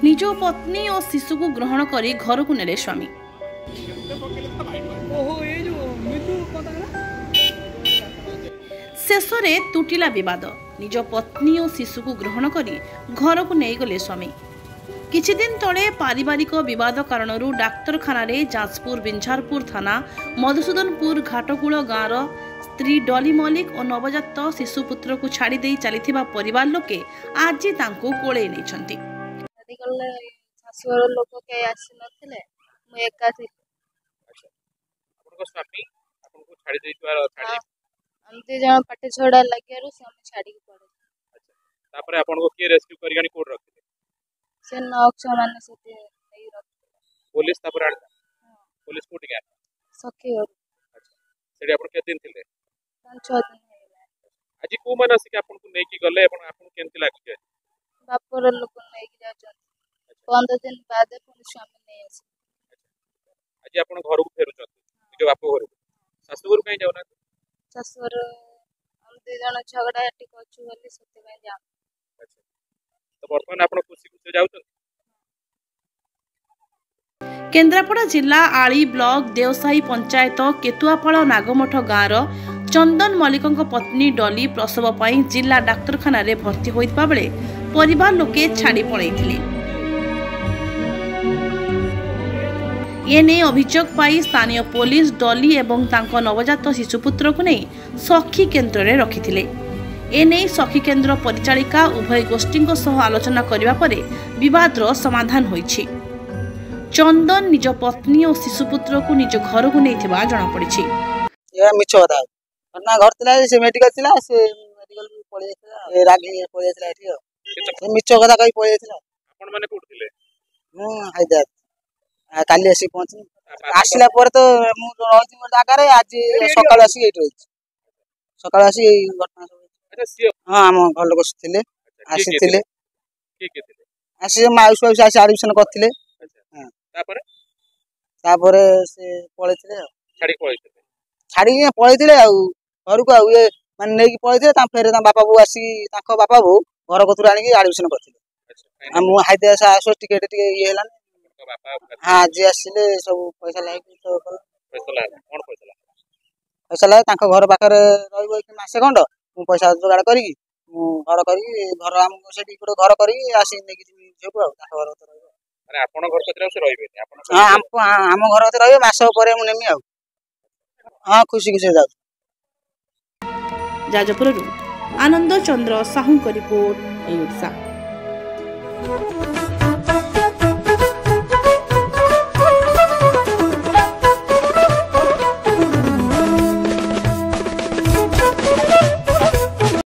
निज पत्नी और शिशु को ग्रहण करी घर को नेले स्वामी। शेष में तुटिला विवाद। निज पत्नी और शिशु को ग्रहण करी घर को नहीं गले स्वामी। किछि दिन तले पारिवारिक विवाद कारण डाक्तरखाना जाजपुर बिंझारपुर थाना मधुसूदनपुर घाटकूल गाँवर स्त्री डॉली मल्लिक और नवजात शिशुपुत्र को छाड़ी दे चली परिवार लोके आज तांको कोले नहीं। लोक के आसी नथिले मु एका थी। अच्छा आपन को स्वामी आपन को छाड़ी देइतवार छाड़ी हम दे जण पाटे छोड़ा लागियारु से हम छाड़ी के पड़े। अच्छा तापर आपन को के रेस्क्यू करियानी कोड रखले से नौक्ष माने से नहीं रखले पुलिस तापर आड़ पुलिस कोट गया सखी और। अच्छा सेडी आपन के दिन थिले 5-6 दिन हेला। आज को मानस के आपन को नै की गले आपन आपन केनती लागि छै बापर लोक नै की जा 15 दिन बाद पुलिस स्वामी नहीं आसी। आज आपन घर को फेरु छथि जो बाप घर सासुर कहीं जाउना ससुर हम दे जण झगड़ा हटी कछु बोली सते में जा। अच्छा तो वर्तमान आपन खुशी खुशी जाउत। केन्द्रापड़ा जिला आली ब्लॉक देवसाही पंचायत केतुआपाड़ नागमठ गाँवर चंदन मल्लिक पत्नी डॉली प्रसव पर जिला डाक्तरखाना भर्ती होइतबा बेले परिवार लोके छाड़ी पळैथिले। एने अभियोग पाई स्थानीय पुलिस डॉली एवं तांको नवजात शिशुपुत्र को नहीं सखी केन्द्र में रखिथिले। एने सखी केन्द्र परिचालिका उभय गोष्ठी आलोचना करने पर विवादर समाधान होइछि। चंदन निज पत्नी और शिशुपुत्र को निज घर को नहीं जनापड़ी। ये मिछ कथा ना घर थिला से मेडिकल थिला से मेडिकल पळि जाथिला रागी पळि जाथिला एठी से मिछ कथा कहि पळि जाथिला। आपन माने कोठ थिले हैदराबाद काली आसी पहुंची आसिला पर तो मु रही मोर जागा रे आज सकाळ आसी एठी रही सकाळ आसी घटना सब। अच्छा सियो हां हम घर लोग थिले आसी थिले के थिले आसी माउस माउस आसी एडमिशन करथिले। अच्छा तापर तापर से पळि थिले छाड़ी पळि थिले छाड़ी पळि थिले आ घर को ये माने नै की पळि थिले ता फेर ता बापा बो आसी ताको बापा बो घर कोथुर आनी एडमिशन करथिले। अच्छा हम हाइदे आसो टिकट टिके ये हलान हां जी आसिले सब पैसा लागी तो पैसा लाग कोन पैसा लाग ताको घर पाखरे रहइबो कि मासे खंड मु पैसा जोगाड़ करी मु घर करी घर हम सेठी गुड घर करी आसी नै कि जेबो आ ताको घर तो रहइबो माने आपन घर कतरा से रहइबे आपन हां हम घर तो रहइबे मास परे मु नेमी आ हां खुशी खुशी जाऊ। जाजपुर आनंद चंद्र साहू को रिपोर्ट।